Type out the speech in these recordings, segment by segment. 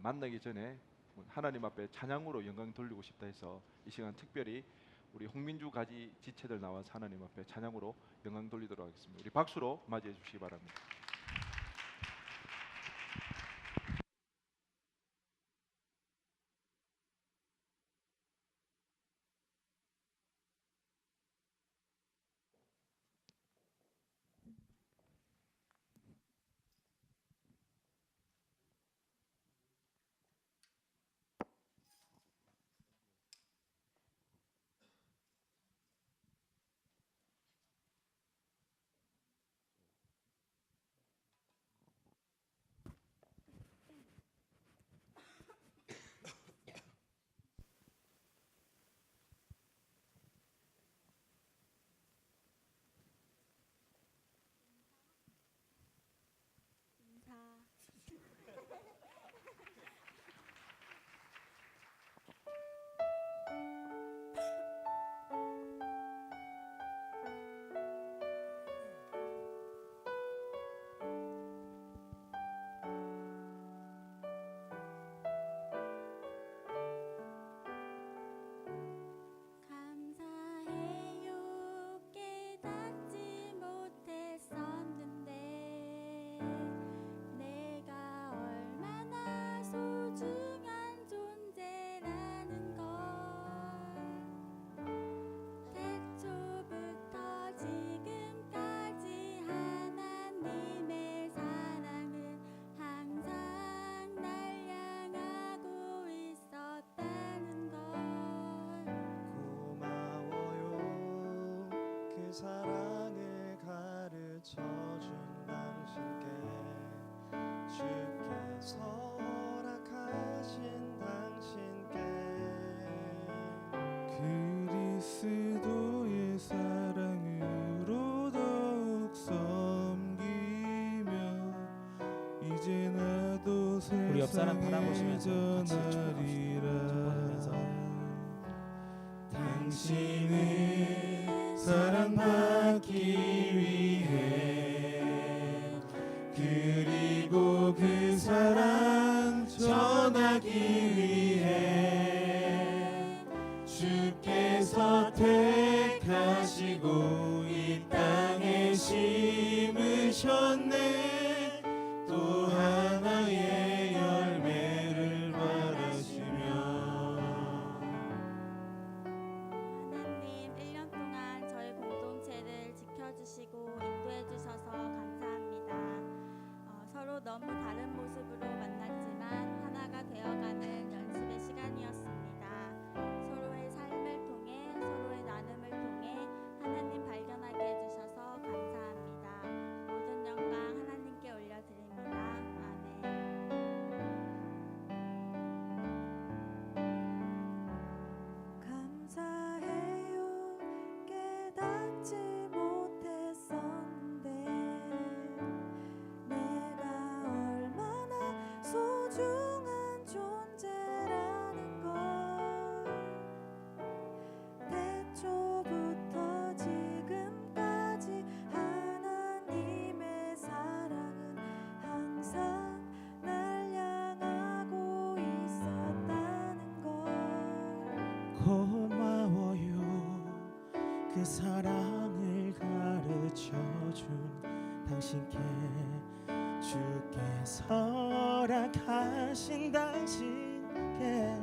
만나기 전에 하나님 앞에 찬양으로 영광 돌리고 싶다 해서 이 시간 특별히 우리 홍민주 가지 지체들 나와서 하나님 앞에 찬양으로 영광 돌리도록 하겠습니다. 우리 박수로 맞이해 주시기 바랍니다. 감사해요. 깨닫지 못했었는데 내가 얼마나 소중한 존재라는 걸. 태초부터 지금까지 하나님의 사랑은 항상 날 향하고 있었다는 걸. 고마워요. 그 사랑을 가르쳐준 당신께, 주께서 허락하신 당신께. 그리스도의 사랑으로 더욱 섬기며 이제 나도 우리 옆 사람 세상에 바라보시면서 같이 전하리라. 축복하면서 당신은 사랑받기 위해 그리고 그 사랑 전하기 위해 주께서 택하시고 이 땅에 심으셨네. 또 하나의 열매를 바라시며. 하나님, 1년 동안 저희 공동체를 지켜주시고 인도해주셔서 감사합니다. 서로 너무 다른 모습으로 만났지만 하나가 되어가는 연습의 시간이었습니다. 서로의 삶을 통해, 서로의 나눔을 통해 하나님 발견하게 해주셔서 감사합니다. 모든 영광 하나님께 올려드립니다. 아멘. 감사해요. 깨닫지 못했었는데 내가 얼마나 소중한 존재라는 걸. 태초부터 지금까지 하나님의 사랑은 항상 날 향하고 있었다는 걸. 고마워요. 그 사랑을 가르쳐준 당신께, 주께서 허락하신 당신께.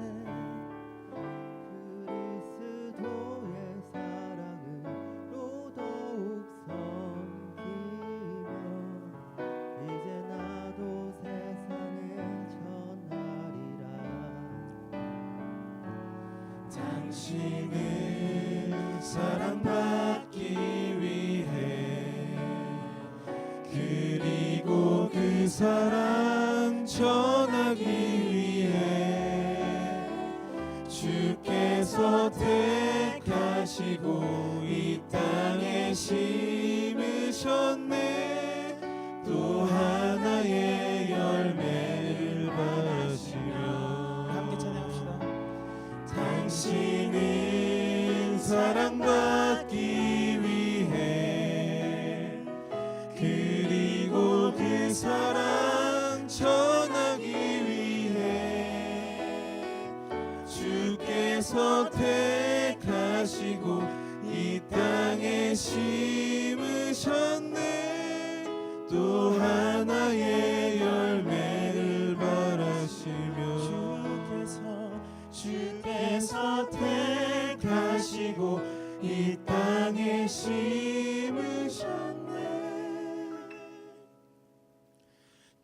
그리스도의 사랑으로 더욱 섬기며 이제 나도 세상에 전하리라. 당신은 사랑받기 위해 그리고 그 사랑 전하기 위해 주께서 택하시고 이 땅에 심으셨네. 또 하나의 열매를 바라시며. 함께 찬양합시다. 당신은 사랑받기 위해 그리고 그 사랑 전하기 위해 주께서 택하시고 이 땅에 심으셨네. 또 하나의 열매를 바라시며 주께서 택하시고 이 땅에 심으셨네.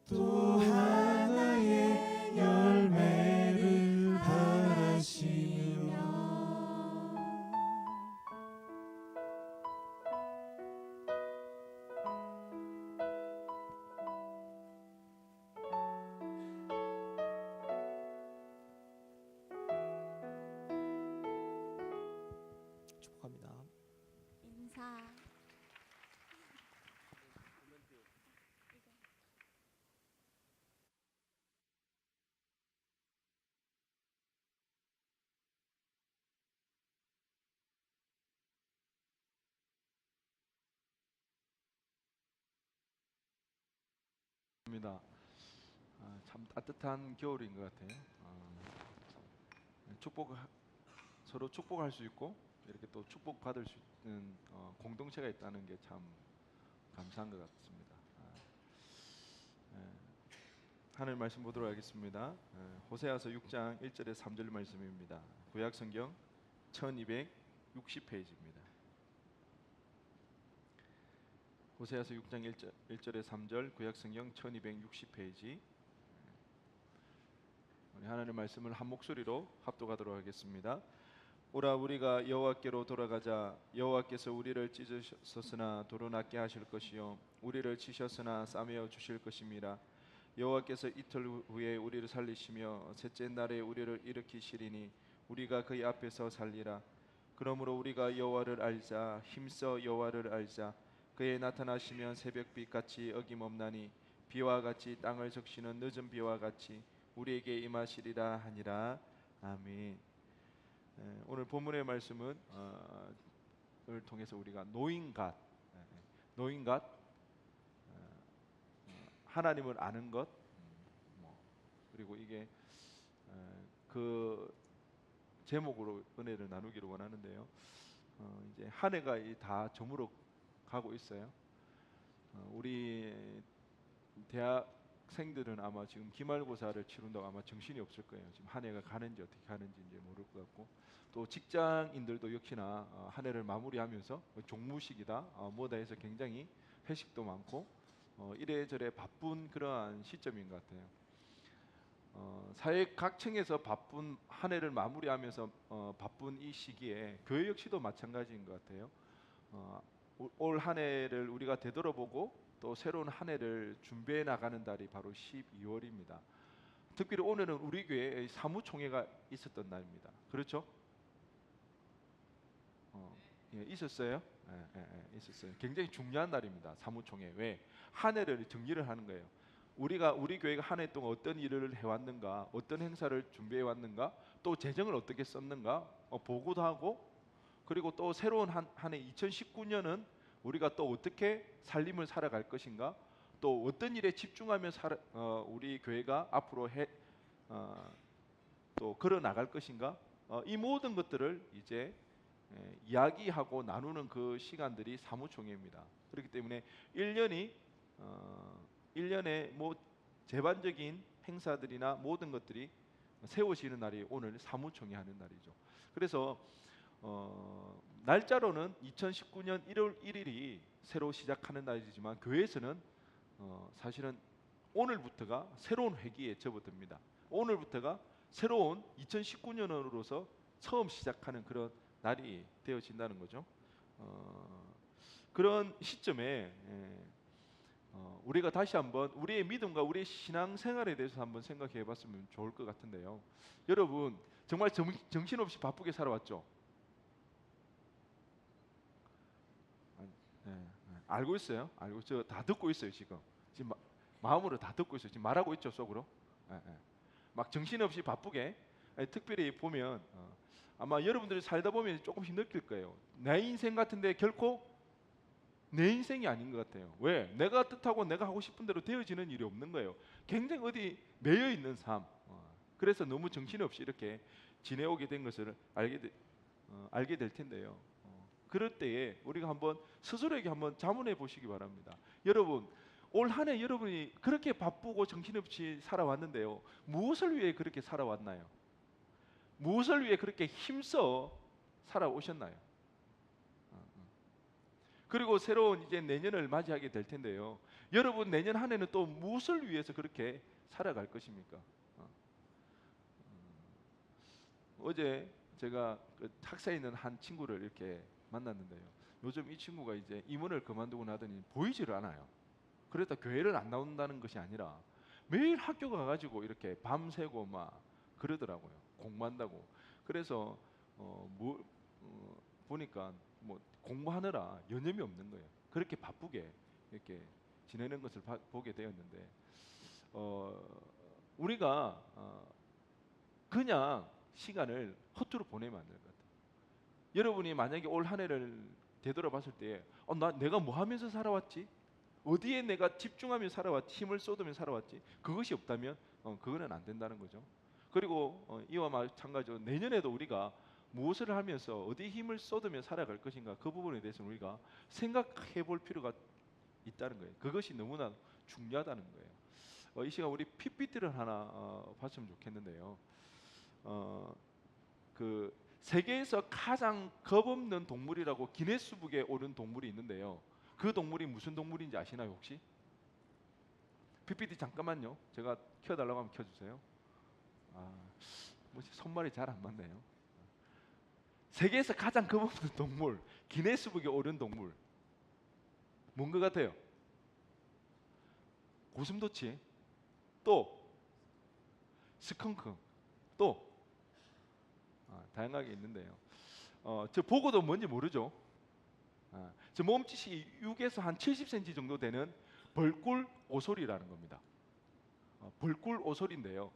또 하나의 열매를 바라시며. 축복합니다. 인사. 입니다. 참 따뜻한 겨울인 것 같아요. 축복 서로 축복할 수 있고 이렇게 또 축복 받을 수 있는 공동체가 있다는 게 참 감사한 것 같습니다. 하늘 말씀 보도록 하겠습니다. 호세아서 6장 1절에 3절 말씀입니다. 구약 성경 1260페이지입니다. 호세아서 6장 1절에 3절 구약 성경 1260페이지. 우리 하나님의 말씀을 한 목소리로 합독하도록 하겠습니다. 오라 우리가 여호와께로 돌아가자. 여호와께서 우리를 찢으셨으나 도로 낫게 하실 것이요 우리를 치셨으나 싸매어 주실 것임이라. 여호와께서 이틀 후에 우리를 살리시며 셋째 날에 우리를 일으키시리니 우리가 그의 앞에서 살리라. 그러므로 우리가 여호와를 알자. 힘써 여호와를 알자. 그의 나타나시면 새벽빛 같이 어김없나니 비와 같이 땅을 적시는 늦은 비와 같이 우리에게 임하시리라 하니라. 아멘. 오늘 본문의 말씀은 을 통해서 우리가 노인갓, 하나님을 아는 것, 그리고 이게 그 제목으로 은혜를 나누기를 원하는데요. 이제 한 해가 다 저물어 가고 있어요. 우리 대학생들은 아마 지금 기말고사를 치른다고 아마 정신이 없을 거예요. 지금 한 해가 가는지 어떻게 가는지 이제 모를 것 같고, 또 직장인들도 역시나 한 해를 마무리하면서 종무식이다 뭐다 해서 굉장히 회식도 많고 이래저래 바쁜 그러한 시점인 것 같아요. 사회 각층에서 바쁜 한 해를 마무리하면서 바쁜 이 시기에 교회 역시도 마찬가지인 것 같아요. 올 한 해를 우리가 되돌아보고 또 새로운 한 해를 준비해 나가는 달이 바로 12월입니다. 특별히 오늘은 우리 교회에 사무총회가 있었던 날입니다. 그렇죠? 예, 있었어요? 있었어요. 굉장히 중요한 날입니다. 사무총회. 왜? 한 해를 정리를 하는 거예요. 우리 교회가 한 해 동안 어떤 일을 해왔는가, 어떤 행사를 준비해 왔는가, 또 재정을 어떻게 썼는가 보고도 하고, 그리고 또 새로운 한 해 2019년은 우리가 또 어떻게 삶을 살아갈 것인가, 또 어떤 일에 집중하며 우리 교회가 앞으로 또 걸어 나갈 것인가, 이 모든 것들을 이제 이야기하고 나누는 그 시간들이 사무총회입니다. 그렇기 때문에 1년에 뭐 제반적인 행사들이나 모든 것들이 세워지는 날이 오늘 사무총회 하는 날이죠. 그래서 날짜로는 2019년 1월 1일이 새로 시작하는 날이지만 교회에서는 사실은 오늘부터가 새로운 회기에 접어듭니다. 오늘부터가 새로운 2019년으로서 처음 시작하는 그런 날이 되어진다는 거죠. 그런 시점에 우리가 다시 한번 우리의 믿음과 우리의 신앙생활에 대해서 한번 생각해 봤으면 좋을 것 같은데요. 여러분 정말 정신없이 바쁘게 살아왔죠? 알고 있어요. 알고 저 다 듣고 있어요. 지금 마음으로 다 듣고 있어요. 지금 말하고 있죠, 속으로. 막 정신없이 바쁘게. 특별히 보면 아마 여러분들이 살다 보면 조금씩 느낄 거예요. 내 인생 같은데 결코 내 인생이 아닌 것 같아요. 왜? 내가 뜻하고 내가 하고 싶은 대로 되어지는 일이 없는 거예요. 굉장히 어디 매여 있는 삶. 그래서 너무 정신없이 이렇게 지내오게 된 것을 알게 될 텐데요. 그럴 때에 우리가 한번 스스로에게 한번 자문해 보시기 바랍니다. 여러분, 올 한 해 여러분이 그렇게 바쁘고 정신없이 살아왔는데요. 무엇을 위해 그렇게 살아왔나요? 무엇을 위해 그렇게 힘써 살아오셨나요? 그리고 새로운 이제 내년을 맞이하게 될 텐데요. 여러분 내년 한 해는 또 무엇을 위해서 그렇게 살아갈 것입니까? 어제 제가 그 학사에 있는 한 친구를 이렇게 만났는데요. 요즘 이 친구가 이제 임원을 그만두고 나더니 보이지를 않아요. 그러다 교회를 안 나온다는 것이 아니라 매일 학교 가가지고 이렇게 밤새고 막 그러더라고요. 공부한다고. 그래서 보니까 뭐 공부하느라 여념이 없는 거예요. 그렇게 바쁘게 이렇게 지내는 것을 보게 되었는데 우리가 그냥 시간을 허투루 보내면 안 될 것 같아요. 여러분이 만약에 올 한 해를 되돌아봤을 때 내가 뭐 하면서 살아왔지? 어디에 내가 집중하며 살아왔지? 힘을 쏟으며 살아왔지? 그것이 없다면 그거는 안 된다는 거죠. 그리고 이와 마찬가지로 내년에도 우리가 무엇을 하면서 어디에 힘을 쏟으며 살아갈 것인가, 그 부분에 대해서 우리가 생각해 볼 필요가 있다는 거예요. 그것이 너무나 중요하다는 거예요. 이 시간 우리 PPT를 하나 봤으면 좋겠는데요. 그 세계에서 가장 겁없는 동물이라고 기네스북에 오른 동물이 있는데요. 그 동물이 무슨 동물인지 아시나요 혹시? PPT 잠깐만요. 제가 켜달라고 하면 켜주세요. 손말이 잘 안 맞네요. 세계에서 가장 겁없는 동물, 기네스북에 오른 동물 뭔 것 같아요? 고슴도치, 또 스컹크, 또 다양하게 있는데요. 저 보고도 뭔지 모르죠. 저 몸짓이 6에서 한 70cm 정도 되는 벌꿀 오소리라는 겁니다. 벌꿀 오소리인데요.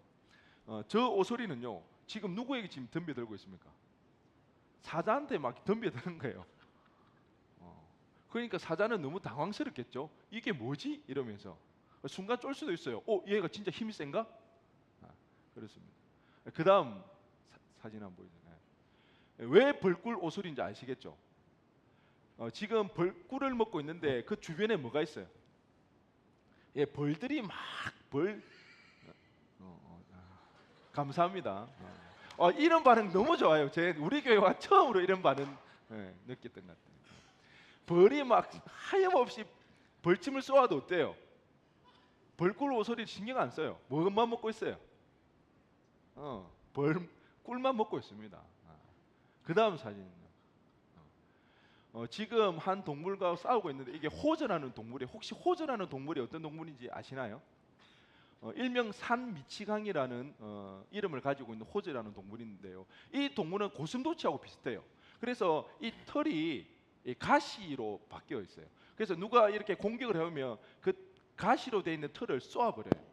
저 오소리는요, 지금 누구에게 지금 덤벼들고 있습니까? 사자한테 막 덤벼드는 거예요. 그러니까 사자는 너무 당황스럽겠죠. 이게 뭐지? 이러면서 순간 쫄 수도 있어요. 얘가 진짜 힘이 센가? 그렇습니다. 그 다음 사진 한번 보여주세요. 왜 벌꿀 오소리인지 아시겠죠? 지금 벌꿀을 먹고 있는데 그 주변에 뭐가 있어요? 벌들이 막 감사합니다. 이런 반응 너무 좋아요. 우리 교회와 처음으로 이런 반응 느꼈던 것 같아요. 벌이 막 하염없이 벌침을 쏘아도 어때요? 벌꿀 오소리 신경 안 써요. 뭐만 먹고 있어요? 벌꿀만 먹고 있습니다. 그 다음 사진은요. 지금 한 동물과 싸우고 있는데 이게 호저라는 동물이, 혹시 호저라는 동물이 어떤 동물인지 아시나요? 일명 산미치강이라는 이름을 가지고 있는 호저라는 동물인데요. 이 동물은 고슴도치하고 비슷해요. 그래서 이 털이 가시로 바뀌어 있어요. 그래서 누가 이렇게 공격을 해오면 그 가시로 되어 있는 털을 쏘아버려요.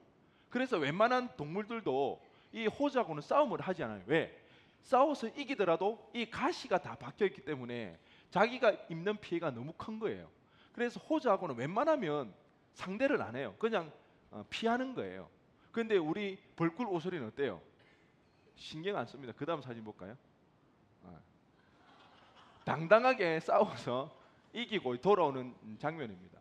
그래서 웬만한 동물들도 이 호저하고는 싸움을 하지 않아요. 왜? 싸워서 이기더라도 이 가시가 다 박혀 있기 때문에 자기가 입는 피해가 너무 큰 거예요. 그래서 호저하고는 웬만하면 상대를 안 해요. 그냥 피하는 거예요. 그런데 우리 벌꿀 오소리는 어때요? 신경 안 씁니다. 그 다음 사진 볼까요? 당당하게 싸워서 이기고 돌아오는 장면입니다.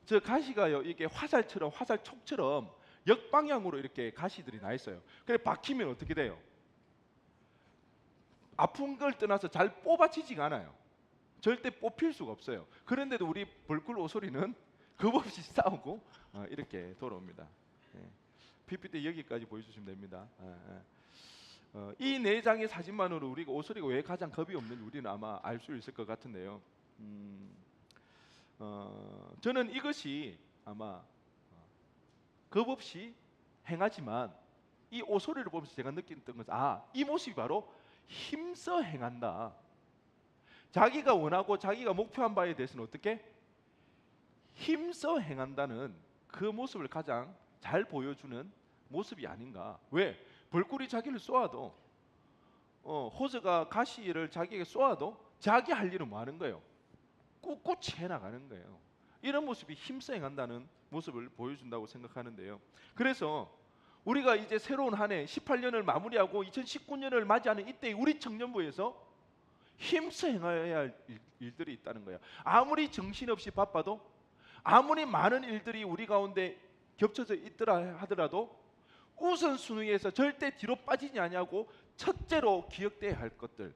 저 가시가요, 이게 화살촉처럼 역방향으로 이렇게 가시들이 나 있어요. 그래 박히면 어떻게 돼요? 아픈 걸 떠나서 잘 뽑아지지가 않아요. 절대 뽑힐 수가 없어요. 그런데도 우리 벌꿀 오소리는 겁없이 싸우고 이렇게 돌아옵니다. PPT 여기까지 보여주시면 됩니다. 이 네 장의 사진만으로 우리가 오소리가 왜 가장 겁이 없는지 우리는 아마 알 수 있을 것 같은데요. 저는 이것이 아마 겁없이 행하지만 이 오소리를 보면서 제가 느꼈던 것은 이 모습이 바로 힘써 행한다. 자기가 원하고 자기가 목표한 바에 대해서는 어떻게? 힘써 행한다는 그 모습을 가장 잘 보여주는 모습이 아닌가. 왜? 벌꿀이 자기를 쏘아도 호저가 가시를 자기에게 쏘아도 자기 할 일은 뭐 하는 거예요? 꿋꿋이 해나가는 거예요. 이런 모습이 힘써 행한다는 모습을 보여준다고 생각하는데요. 그래서 우리가 이제 새로운 한 해 18년을 마무리하고 2019년을 맞이하는 이때 우리 청년부에서 힘써 행해야 할 일들이 있다는 거예요. 아무리 정신없이 바빠도, 아무리 많은 일들이 우리 가운데 겹쳐져 있더라 하더라도 우선순위에서 절대 뒤로 빠지지 아니하고 첫째로 기억돼야 할 것들.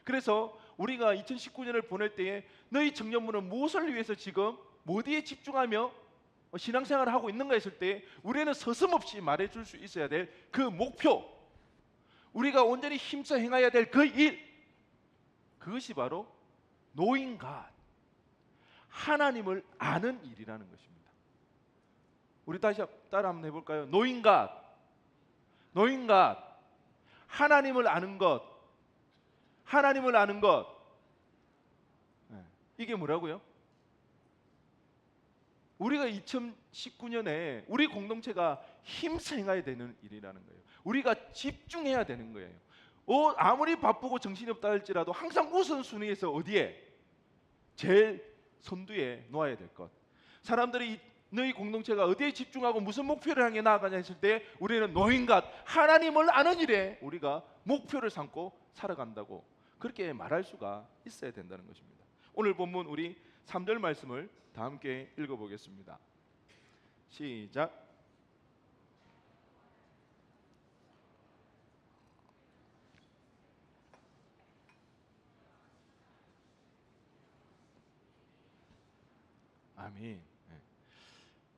그래서 우리가 2019년을 보낼 때에 너희 청년부는 무엇을 위해서 지금 어디에 집중하며 신앙생활을 하고 있는가 했을 때 우리는 서슴없이 말해줄 수 있어야 될 그 목표, 우리가 온전히 힘써 행해야 될 그 일, 그것이 바로 knowing God, 하나님을 아는 일이라는 것입니다. 우리 다시 따라 한번 해볼까요? knowing God, knowing God, 하나님을 아는 것, 하나님을 아는 것. 이게 뭐라고요? 우리가 2019년에 우리 공동체가 힘써 행해야 되는 일이라는 거예요. 우리가 집중해야 되는 거예요. 아무리 바쁘고 정신이 없다 할지라도 항상 우선순위에서 어디에? 제일 선두에 놓아야 될 것. 사람들이 너희 공동체가 어디에 집중하고 무슨 목표를 향해 나아가냐 했을 때 우리는 knowing God, 하나님을 아는 일에 우리가 목표를 삼고 살아간다고 그렇게 말할 수가 있어야 된다는 것입니다. 오늘 본문 우리 3절 말씀을 다 함께 읽어보겠습니다. 시작. 아멘.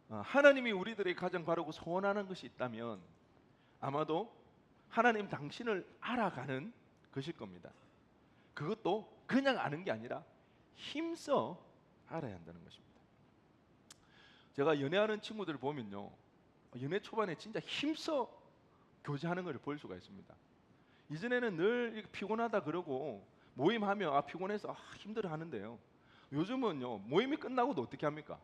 하나님이 우리들의 가장 바라고 소원하는 것이 있다면 아마도 하나님 당신을 알아가는 것일 겁니다. 그것도 그냥 아는 게 아니라 힘써 알아야 한다는 것입니다. 제가 연애하는 친구들을 보면요, 연애 초반에 진짜 힘써 교제하는 것을 볼 수가 있습니다. 이전에는 늘 피곤하다 그러고 모임하면 피곤해서 힘들어 하는데요, 요즘은요 모임이 끝나고도 어떻게 합니까?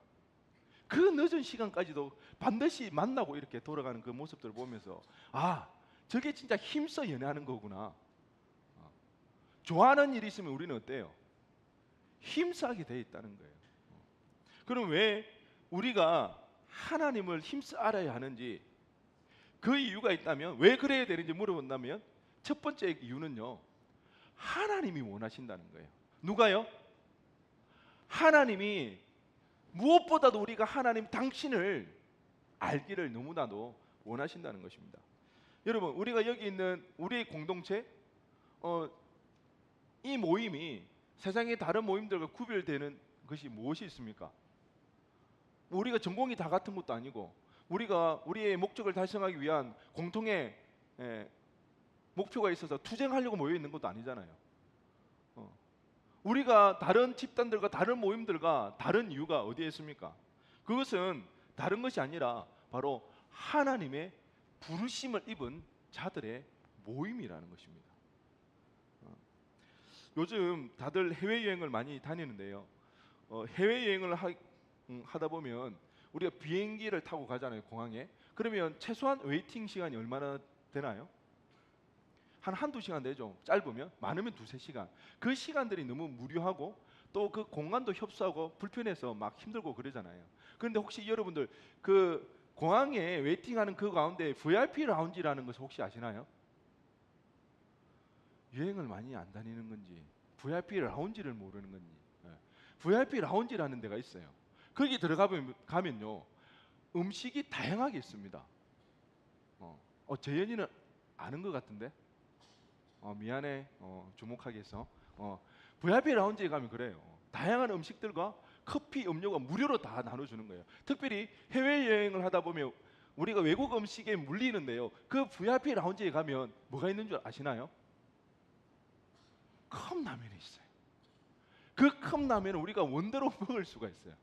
그 늦은 시간까지도 반드시 만나고 이렇게 돌아가는 그 모습들을 보면서 저게 진짜 힘써 연애하는 거구나. 좋아하는 일이 있으면 우리는 어때요? 힘써 하게 돼 있다는 거예요. 그럼 왜 우리가 하나님을 힘써 알아야 하는지, 그 이유가 있다면, 왜 그래야 되는지 물어본다면 첫 번째 이유는요, 하나님이 원하신다는 거예요. 누가요? 하나님이 무엇보다도 우리가 하나님 당신을 알기를 너무나도 원하신다는 것입니다. 여러분, 우리가 여기 있는 우리의 공동체, 이 모임이 세상의 다른 모임들과 구별되는 것이 무엇이 있습니까? 우리가 전공이 다 같은 것도 아니고, 우리가 우리의 목적을 달성하기 위한 공통의 목표가 있어서 투쟁하려고 모여 있는 것도 아니잖아요. 우리가 다른 집단들과 다른 모임들과 다른 이유가 어디에 있습니까? 그것은 다른 것이 아니라 바로 하나님의 부르심을 입은 자들의 모임이라는 것입니다. 요즘 다들 해외여행을 많이 다니는데요, 해외여행을 하다 보면 우리가 비행기를 타고 가잖아요, 공항에. 그러면 최소한 웨이팅 시간이 얼마나 되나요? 한두 시간 되죠. 짧으면, 많으면 2-3시간. 그 시간들이 너무 무료하고 또 그 공간도 협소하고 불편해서 막 힘들고 그러잖아요. 그런데 혹시 여러분들 그 공항에 웨이팅하는 그 가운데 VIP 라운지라는 것을 혹시 아시나요? 여행을 많이 안 다니는 건지 VIP 라운지를 모르는 건지, VIP 라운지라는 데가 있어요. 거기 들어가면요 음식이 다양하게 있습니다. 재현이는 아는 것 같은데? 미안해, 주목하게 해서. VIP 라운지에 가면 그래요. 다양한 음식들과 커피, 음료가 무료로 다 나눠주는 거예요. 특별히 해외여행을 하다 보면 우리가 외국 음식에 물리는데요, 그 VIP 라운지에 가면 뭐가 있는 줄 아시나요? 컵라면이 있어요. 그 컵라면은 우리가 원대로 먹을 수가 있어요.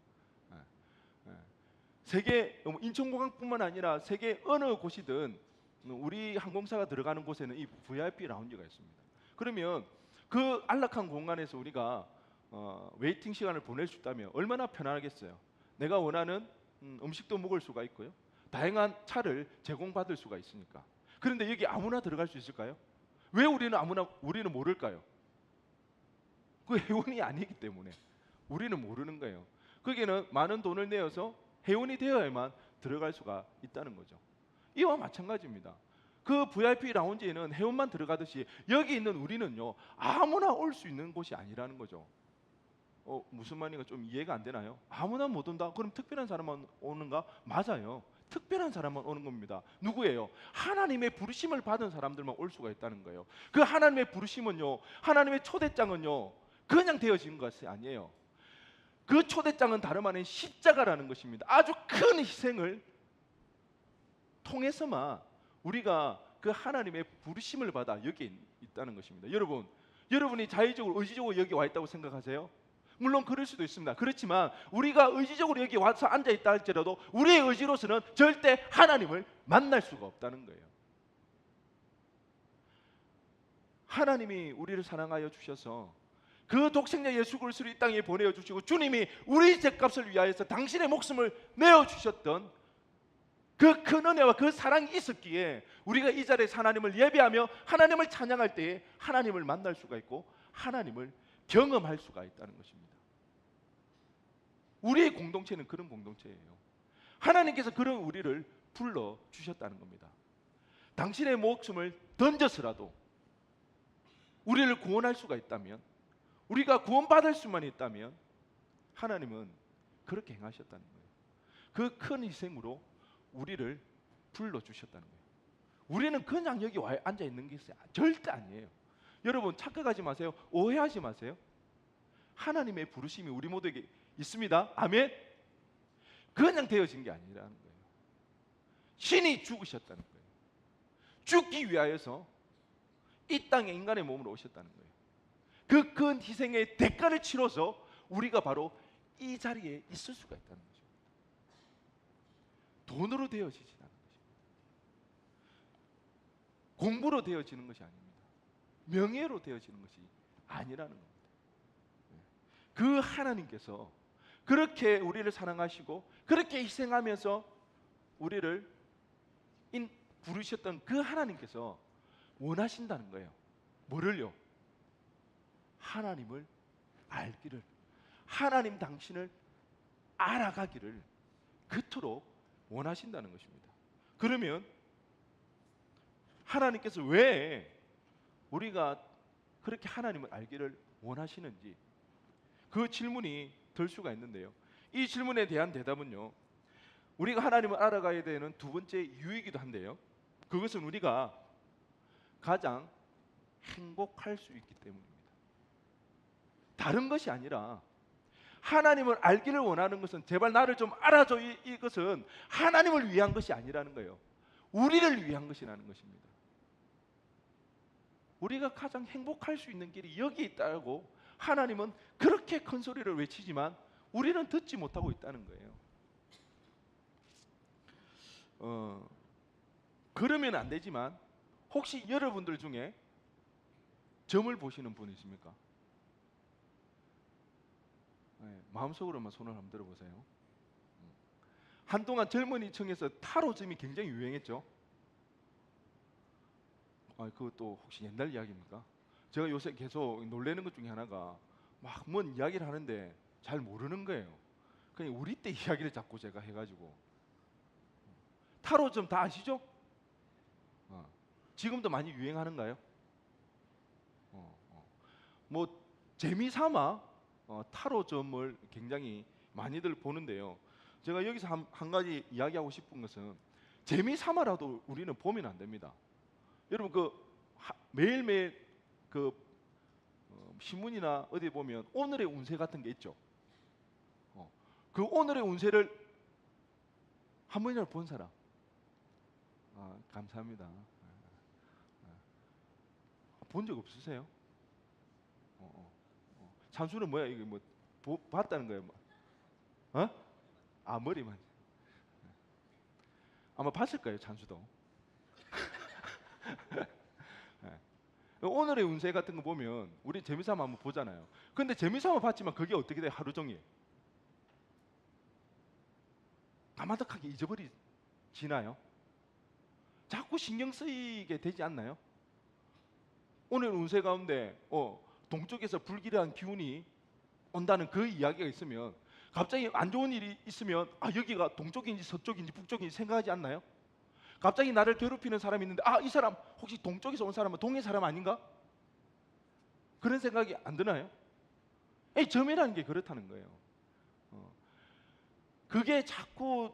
세계 인천공항뿐만 아니라 세계 어느 곳이든 우리 항공사가 들어가는 곳에는 이 VIP 라운지가 있습니다. 그러면 그 안락한 공간에서 우리가 웨이팅 시간을 보낼 수 있다면 얼마나 편하겠어요. 내가 원하는 음식도 먹을 수가 있고요, 다양한 차를 제공받을 수가 있으니까. 그런데 여기 아무나 들어갈 수 있을까요? 왜 우리는 모를까요? 그 회원이 아니기 때문에 우리는 모르는 거예요. 거기는 많은 돈을 내어서 회원이 되어야만 들어갈 수가 있다는 거죠. 이와 마찬가지입니다. 그 VIP 라운지에는 회원만 들어가듯이 여기 있는 우리는요 아무나 올 수 있는 곳이 아니라는 거죠. 무슨 말인가 좀 이해가 안 되나요? 아무나 못 온다? 그럼 특별한 사람만 오는가? 맞아요. 특별한 사람만 오는 겁니다. 누구예요? 하나님의 부르심을 받은 사람들만 올 수가 있다는 거예요. 그 하나님의 부르심은요, 하나님의 초대장은요 그냥 되어진 것이 아니에요. 그 초대장은 다름 아닌 십자가라는 것입니다. 아주 큰 희생을 통해서만 우리가 그 하나님의 부르심을 받아 여기 있다는 것입니다. 여러분이 자의적으로 의지적으로 여기 와 있다고 생각하세요? 물론 그럴 수도 있습니다. 그렇지만 우리가 의지적으로 여기 와서 앉아 있다 할지라도 우리의 의지로서는 절대 하나님을 만날 수가 없다는 거예요. 하나님이 우리를 사랑하여 주셔서 그 독생자 예수 그리스도를 이 땅에 보내어 주시고 주님이 우리 죄값을 위하여서 당신의 목숨을 내어 주셨던 그 큰 은혜와 그 사랑이 있었기에 우리가 이 자리에서 하나님을 예배하며 하나님을 찬양할 때에 하나님을 만날 수가 있고 하나님을 경험할 수가 있다는 것입니다. 우리의 공동체는 그런 공동체예요. 하나님께서 그런 우리를 불러 주셨다는 겁니다. 당신의 목숨을 던져서라도 우리를 구원할 수가 있다면, 우리가 구원받을 수만 있다면 하나님은 그렇게 행하셨다는 거예요. 그 큰 희생으로 우리를 불러 주셨다는 거예요. 우리는 그냥 여기 와 앉아 있는 게 절대 아니에요. 여러분 착각하지 마세요. 오해하지 마세요. 하나님의 부르심이 우리 모두에게 있습니다. 아멘. 그냥 되어진 게 아니라는 거예요. 신이 죽으셨다는 거예요. 죽기 위하여서 이 땅에 인간의 몸으로 오셨다는 거예요. 그 큰 희생의 대가를 치러서 우리가 바로 이 자리에 있을 수가 있다는 거죠. 돈으로 되어지지 않는 것입니다. 공부로 되어지는 것이 아닙니다. 명예로 되어지는 것이 아니라는 겁니다. 그 하나님께서 그렇게 우리를 사랑하시고 그렇게 희생하면서 우리를 부르셨던 그 하나님께서 원하신다는 거예요. 뭐를요? 하나님을 알기를, 하나님 당신을 알아가기를 그토록 원하신다는 것입니다. 그러면 하나님께서 왜 우리가 그렇게 하나님을 알기를 원하시는지 그 질문이 들 수가 있는데요. 이 질문에 대한 대답은요, 우리가 하나님을 알아가야 되는 두 번째 이유이기도 한데요, 그것은 우리가 가장 행복할 수 있기 때문입니다. 다른 것이 아니라 하나님을 알기를 원하는 것은 제발 나를 좀 알아줘, 이것은 하나님을 위한 것이 아니라는 거예요. 우리를 위한 것이라는 것입니다. 우리가 가장 행복할 수 있는 길이 여기 있다고 하나님은 그렇게 큰 소리를 외치지만 우리는 듣지 못하고 있다는 거예요. 그러면 안 되지만 혹시 여러분들 중에 점을 보시는 분 있습니까? 네, 마음속으로만 손을 한번 들어보세요. 한동안 젊은이층에서 타로점이 굉장히 유행했죠. 그것도 혹시 옛날 이야기입니까? 제가 요새 계속 놀라는 것 중에 하나가 막 뭔 이야기를 하는데 잘 모르는 거예요. 그냥 우리 때 이야기를 자꾸 제가 해가지고. 타로점 다 아시죠? 지금도 많이 유행하는가요? 뭐 재미삼아 타로점을 굉장히 많이들 보는데요. 제가 여기서 한 가지 이야기하고 싶은 것은 재미삼아라도 우리는 보면 안 됩니다. 여러분 매일매일 신문이나 어디 보면 오늘의 운세 같은 게 있죠. 그 오늘의 운세를 한 번이라도 본 사람? 감사합니다. 본 적 없으세요? 찬수는 뭐야? 이게 뭐 봤다는 거예요? 머리만. 아마 봤을 거예요, 찬수도. 오늘의 운세 같은 거 보면 우리 재미삼아 한번 보잖아요. 근데 재미삼아 봤지만 그게 어떻게 돼요? 하루 종일 까마득하게 잊어버리지나요? 자꾸 신경 쓰이게 되지 않나요? 오늘 운세 가운데 동쪽에서 불길한 기운이 온다는 그 이야기가 있으면 갑자기 안 좋은 일이 있으면 여기가 동쪽인지 서쪽인지 북쪽인지 생각하지 않나요? 갑자기 나를 괴롭히는 사람이 있는데 이 사람 혹시 동쪽에서 온 사람은 동해 사람 아닌가? 그런 생각이 안 드나요? 점이라는 게 그렇다는 거예요. 그게 자꾸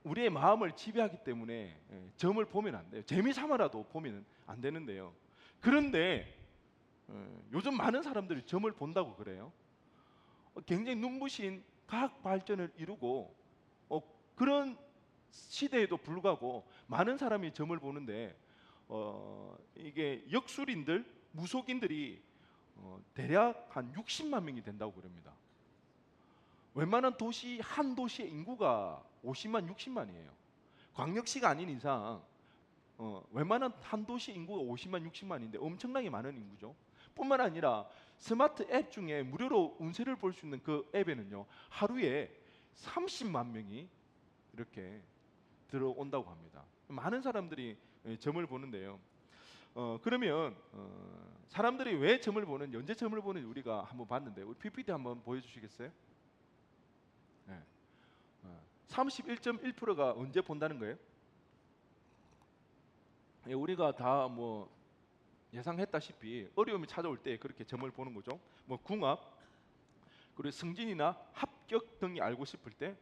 우리의 마음을 지배하기 때문에 점을 보면 안 돼요. 재미삼아라도 보면 안 되는데요. 그런데 요즘 많은 사람들이 점을 본다고 그래요. 굉장히 눈부신 과학 발전을 이루고 그런 시대에도 불구하고 많은 사람이 점을 보는데 이게 역술인들, 무속인들이 대략 한 60만 명이 된다고 그럽니다. 웬만한 도시 한 도시의 인구가 50만, 60만이에요. 광역시가 아닌 이상 웬만한 한 도시 인구가 50만, 60만인데 엄청나게 많은 인구죠. 뿐만 아니라 스마트 앱 중에 무료로 운세를 볼 수 있는 그 앱에는요, 하루에 30만 명이 이렇게 들어온다고 합니다. 많은 사람들이 점을 보는데요. 그러면 사람들이 왜 점을 보는지, 언제 점을 보는지 우리가 한번 봤는데, 우리 PPT 한번 보여주시겠어요? 네. 31.1%가 언제 본다는 거예요? 우리가 다 뭐 예상했다시피 어려움이 찾아올 때 그렇게 점을 보는 거죠. 뭐 궁합, 그리고 승진이나 합격 등이 알고 싶을 때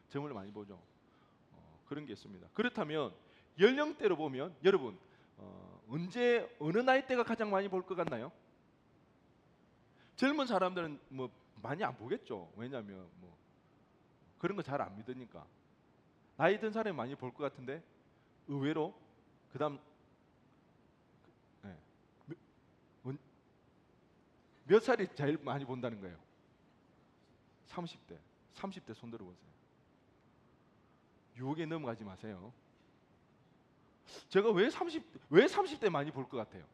점을 많이 보죠. 그런 게 있습니다. 그렇다면 연령대로 보면 여러분 언제 어느 나이대가 가장 많이 볼 것 같나요? 젊은 사람들은 뭐 많이 안 보겠죠. 왜냐하면 뭐 그런 거 잘 안 믿으니까. 나이 든 사람이 많이 볼 것 같은데 의외로 그다음 몇 살이 제일 많이 본다는 거예요? 30대. 30대 손 들어보세요. 유혹에 넘어가지 마세요. 제가 왜 30대 많이 볼 것 같아요?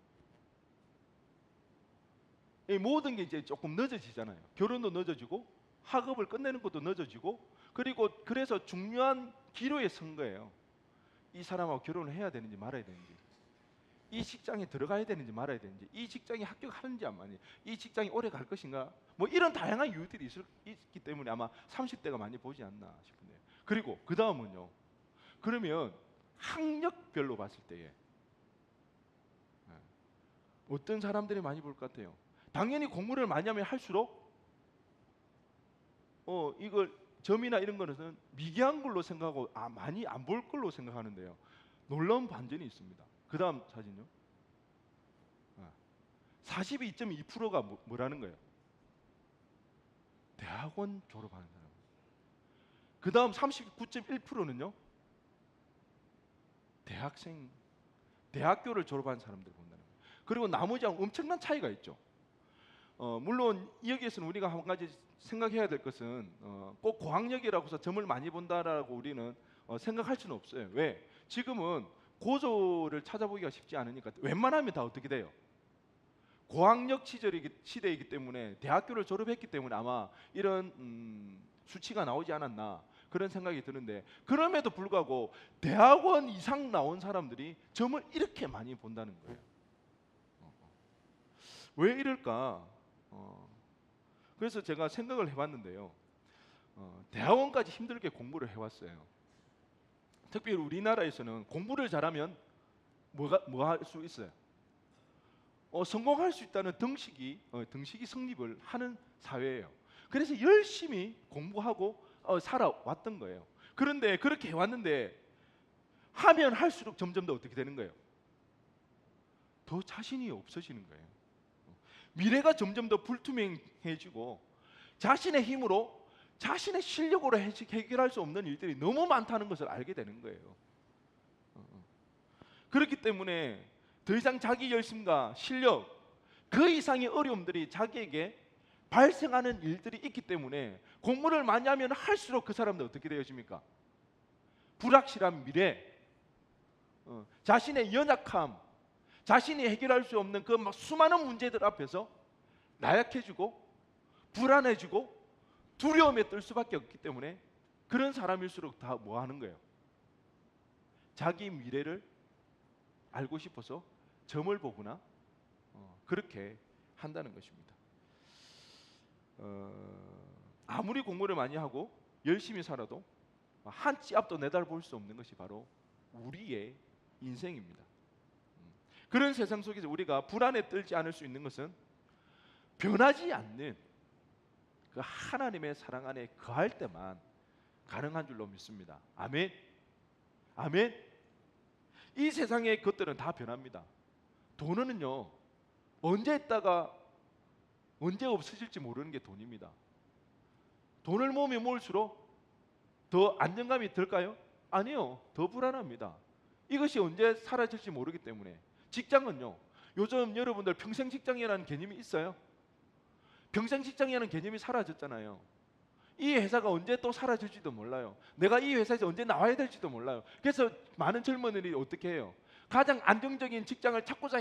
이 모든 게 이제 조금 늦어지잖아요. 결혼도 늦어지고 학업을 끝내는 것도 늦어지고, 그리고 그래서 중요한 기로에 선 거예요. 이 사람하고 결혼을 해야 되는지 말아야 되는지, 이 직장에 들어가야 되는지 말아야 되는지, 이 직장에 합격하는지 안 하는지, 이 직장이 오래 갈 것인가, 뭐 이런 다양한 이유들이 있기 때문에 아마 30대가 많이 보지 않나 싶은데요. 그리고 그 다음은요, 그러면 학력별로 봤을 때에 어떤 사람들이 많이 볼 것 같아요? 당연히 공부를 많이 하면 할수록 이걸 점이나 이런 거는 미개한 걸로 생각하고 많이 안 볼 걸로 생각하는데요. 놀라운 반전이 있습니다. 그 다음 사진요. 42.2%가 뭐라는 거예요? 대학원 졸업하는 사람. 그 다음 39.1%는요. 대학생, 대학교를 졸업한 사람들 본다는 거예요. 그리고 나머지하고 엄청난 차이가 있죠. 물론 여기에서는 우리가 한 가지 생각해야 될 것은 꼭 고학력이라고 해서 점을 많이 본다라고 우리는 생각할 수는 없어요. 왜? 지금은 고졸을 찾아보기가 쉽지 않으니까 웬만하면 다 어떻게 돼요? 고학력 시대이기 때문에, 대학교를 졸업했기 때문에 아마 이런 수치가 나오지 않았나 그런 생각이 드는데, 그럼에도 불구하고 대학원 이상 나온 사람들이 점을 이렇게 많이 본다는 거예요. 왜 이럴까? 그래서 제가 생각을 해봤는데요. 대학원까지 힘들게 공부를 해왔어요. 특별히 우리나라에서는 공부를 잘하면 뭐 할 수 있어요? 성공할 수 있다는 등식이 성립을 하는 사회예요. 그래서 열심히 공부하고 살아왔던 거예요. 그런데 그렇게 해왔는데 하면 할수록 점점 더 어떻게 되는 거예요? 더 자신이 없어지는 거예요. 미래가 점점 더 불투명해지고 자신의 힘으로, 자신의 실력으로 해결할 수 없는 일들이 너무 많다는 것을 알게 되는 거예요. 그렇기 때문에 더 이상 자기 열심과 실력, 그 이상의 어려움들이 자기에게 발생하는 일들이 있기 때문에 공부를 많이 하면 할수록 그 사람들 어떻게 되어집니까? 불확실한 미래, 자신의 연약함, 자신이 해결할 수 없는 그 수많은 문제들 앞에서 나약해지고 불안해지고 두려움에 떨 수밖에 없기 때문에 그런 사람일수록 다 뭐 하는 거예요? 자기 미래를 알고 싶어서 점을 보거나 그렇게 한다는 것입니다. 아무리 공부를 많이 하고 열심히 살아도 한 치 앞도 내다볼 수 없는 것이 바로 우리의 인생입니다. 그런 세상 속에서 우리가 불안에 떨지 않을 수 있는 것은 변하지 않는 그 하나님의 사랑 안에 거할 때만 가능한 줄로 믿습니다. 아멘. 아멘. 이 세상의 것들은 다 변합니다. 돈은요, 언제 있다가 언제 없어질지 모르는 게 돈입니다. 돈을 모으면 모을수록 더 안정감이 들까요? 아니요, 더 불안합니다. 이것이 언제 사라질지 모르기 때문에. 직장은요, 요즘 여러분들 평생 직장이라는 개념이 있어요? 평생 직장이라는 개념이 사라졌잖아요. 이 회사가 언제 또 사라질지도 몰라요. 내가 이 회사에서 언제 나와야 될지도 몰라요. 그래서 많은 젊은이들이 어떻게 해요? 가장 안정적인 직장을 찾고자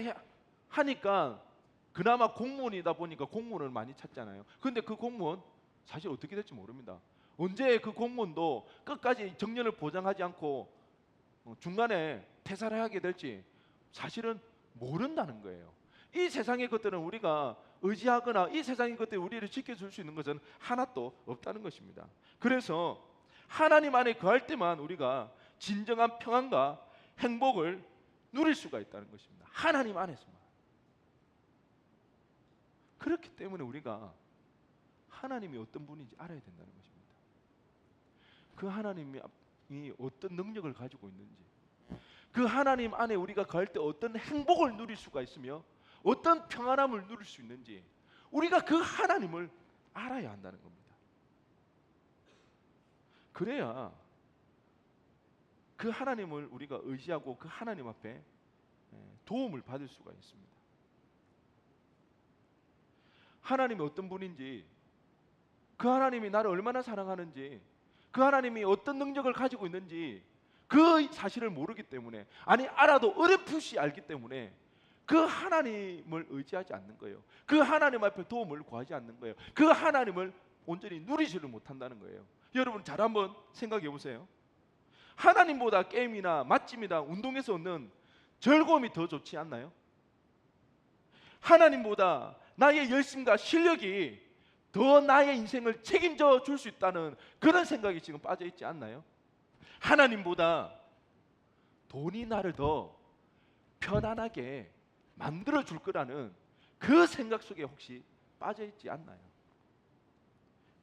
하니까 그나마 공무원이다 보니까 공무원을 많이 찾잖아요. 그런데 그 공무원 사실 어떻게 될지 모릅니다. 언제 그 공무원도 끝까지 정년을 보장하지 않고 중간에 퇴사를 하게 될지 사실은 모른다는 거예요. 이 세상의 것들은 우리가 의지하거나 이 세상의 것들이 우리를 지켜줄 수 있는 것은 하나도 없다는 것입니다. 그래서 하나님 안에 거할 때만 우리가 진정한 평안과 행복을 누릴 수가 있다는 것입니다. 하나님 안에서만. 그렇기 때문에 우리가 하나님이 어떤 분인지 알아야 된다는 것입니다. 그 하나님이 어떤 능력을 가지고 있는지, 그 하나님 안에 우리가 거할 때 어떤 행복을 누릴 수가 있으며 어떤 평안함을 누릴 수 있는지 우리가 그 하나님을 알아야 한다는 겁니다. 그래야 그 하나님을 우리가 의지하고 그 하나님 앞에 도움을 받을 수가 있습니다. 하나님이 어떤 분인지, 그 하나님이 나를 얼마나 사랑하는지, 그 하나님이 어떤 능력을 가지고 있는지 그 사실을 모르기 때문에, 아니 알아도 어렴풋이 알기 때문에 그 하나님을 의지하지 않는 거예요. 그 하나님 앞에 도움을 구하지 않는 거예요. 그 하나님을 온전히 누리지를 못한다는 거예요. 여러분 잘 한번 생각해 보세요. 하나님보다 게임이나 맛집이나 운동에서 얻는 즐거움이 더 좋지 않나요? 하나님보다 나의 열심과 실력이 더 나의 인생을 책임져 줄 수 있다는 그런 생각이 지금 빠져 있지 않나요? 하나님보다 돈이 나를 더 편안하게 만들어 줄 거라는 그 생각 속에 혹시 빠져 있지 않나요?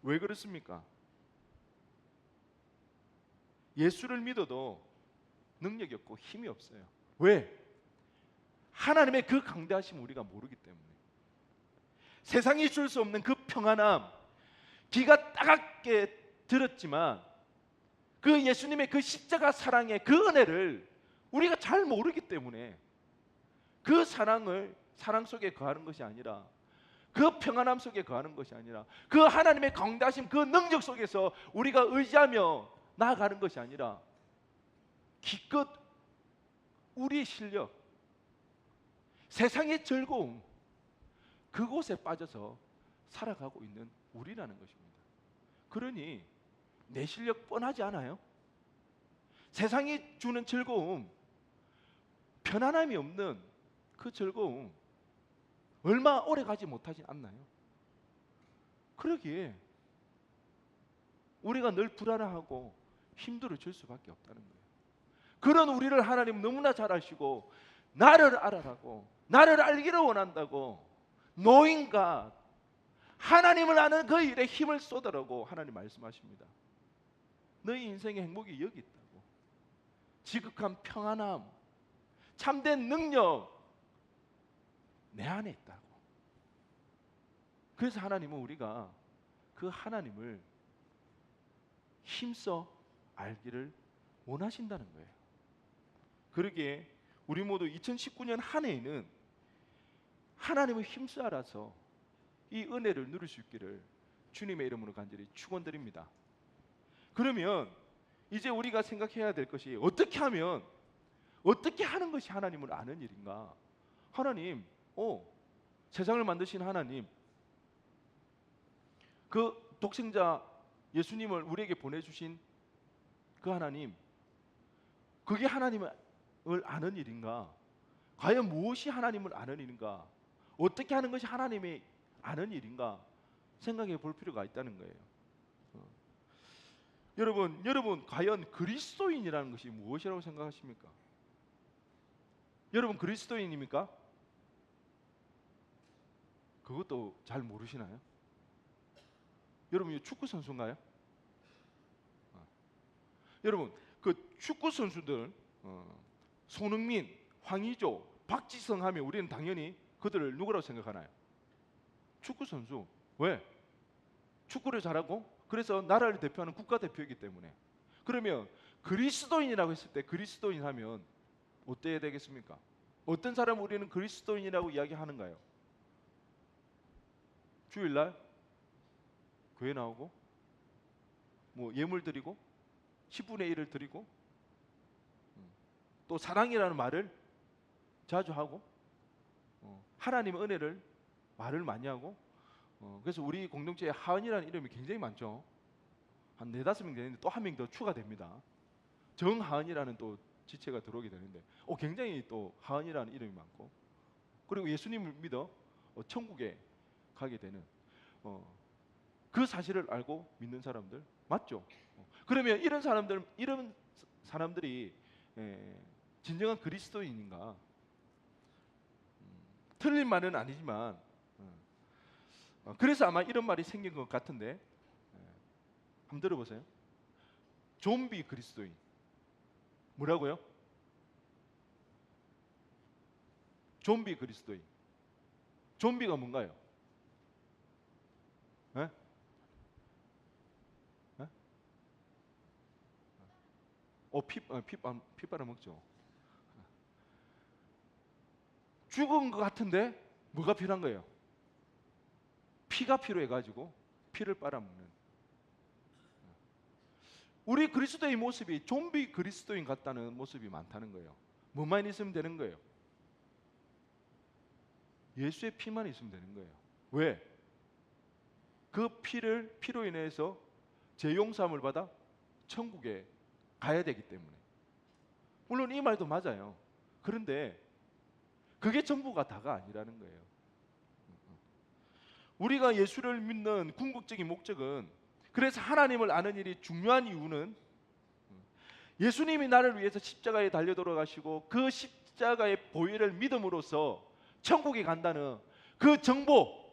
왜 그렇습니까? 예수를 믿어도 능력이 없고 힘이 없어요. 왜? 하나님의 그 강대하심을 우리가 모르기 때문에. 세상이 줄 수 없는 그 평안함, 귀가 따갑게 들었지만 그 예수님의 그 십자가 사랑의 그 은혜를 우리가 잘 모르기 때문에 그 사랑 속에 거하는 것이 아니라, 그 평안함 속에 거하는 것이 아니라, 그 하나님의 강대하심 그 능력 속에서 우리가 의지하며 나아가는 것이 아니라 기껏 우리의 실력, 세상의 즐거움, 그곳에 빠져서 살아가고 있는 우리라는 것입니다. 그러니 내 실력 뻔하지 않아요? 세상이 주는 즐거움, 편안함이 없는 그 즐거움 얼마 오래 가지 못하지 않나요? 그러기에 우리가 늘 불안하고 힘들어질 수밖에 없다는 거예요. 그런 우리를 하나님 너무나 잘 아시고 나를 알아라고, 나를 알기를 원한다고 노인과 하나님을 아는 그 일에 힘을 쏟으라고 하나님 말씀하십니다. 너희 인생의 행복이 여기 있다고. 지극한 평안함, 참된 능력 내 안에 있다고. 그래서 하나님은 우리가 그 하나님을 힘써 알기를 원하신다는 거예요. 그러기에 우리 모두 2019년 한 해에는 하나님을 힘써 알아서 이 은혜를 누릴 수 있기를 주님의 이름으로 간절히 축원드립니다. 그러면 이제 우리가 생각해야 될 것이 어떻게 하면, 어떻게 하는 것이 하나님을 아는 일인가? 하나님, 세상을 만드신 하나님, 그 독생자 예수님을 우리에게 보내주신 그 하나님, 그게 하나님을 아는 일인가? 과연 무엇이 하나님을 아는 일인가? 어떻게 하는 것이 하나님의 아는 일인가? 생각해 볼 필요가 있다는 거예요. 여러분 과연 그리스도인이라는 것이 무엇이라고 생각하십니까? 여러분 그리스도인입니까? 그것도 잘 모르시나요? 여러분 축구 선수인가요? 여러분 그 축구 선수들 손흥민, 황의조, 박지성 하면 우리는 당연히 그들을 누구라고 생각하나요? 축구 선수. 왜? 축구를 잘하고 그래서 나라를 대표하는 국가대표이기 때문에. 그러면 그리스도인이라고 했을 때 그리스도인 하면 어때야 되겠습니까? 어떤 사람 우리는 그리스도인이라고 이야기하는가요? 주일날 교회 나오고 뭐 예물 드리고 10분의 1을 드리고 또 사랑이라는 말을 자주 하고 하나님의 은혜를 말을 많이 하고 그래서 우리 공동체에 하은이라는 이름이 굉장히 많죠. 한 4-5명 되는데 또 한 명 더 추가됩니다. 정하은이라는 또 지체가 들어오게 되는데 굉장히 또 하은이라는 이름이 많고 그리고 예수님을 믿어 천국에 가게 되는 그 사실을 알고 믿는 사람들 맞죠? 그러면 이런 사람들이 진정한 그리스도인인가? 틀린 말은 아니지만 그래서 아마 이런 말이 생긴 것 같은데 한번 들어보세요. 좀비 그리스도인. 뭐라고요? 좀비 그리스도인. 좀비가 뭔가요? 에? 에? 피 빨아먹죠. 죽은 것 같은데 뭐가 필요한 거예요? 피가 필요해가지고 피를 빨아먹는. 우리 그리스도의 모습이 좀비 그리스도인 같다는 모습이 많다는 거예요. 뭐만 있으면 되는 거예요? 예수의 피만 있으면 되는 거예요. 왜? 그 피로 인해서 죄 용서함을 받아 천국에 가야 되기 때문에. 물론 이 말도 맞아요. 그런데 그게 전부가 다가 아니라는 거예요. 우리가 예수를 믿는 궁극적인 목적은, 그래서 하나님을 아는 일이 중요한 이유는 예수님이 나를 위해서 십자가에 달려 돌아가시고 그 십자가의 보혈을 믿음으로써 천국에 간다는 그 정보,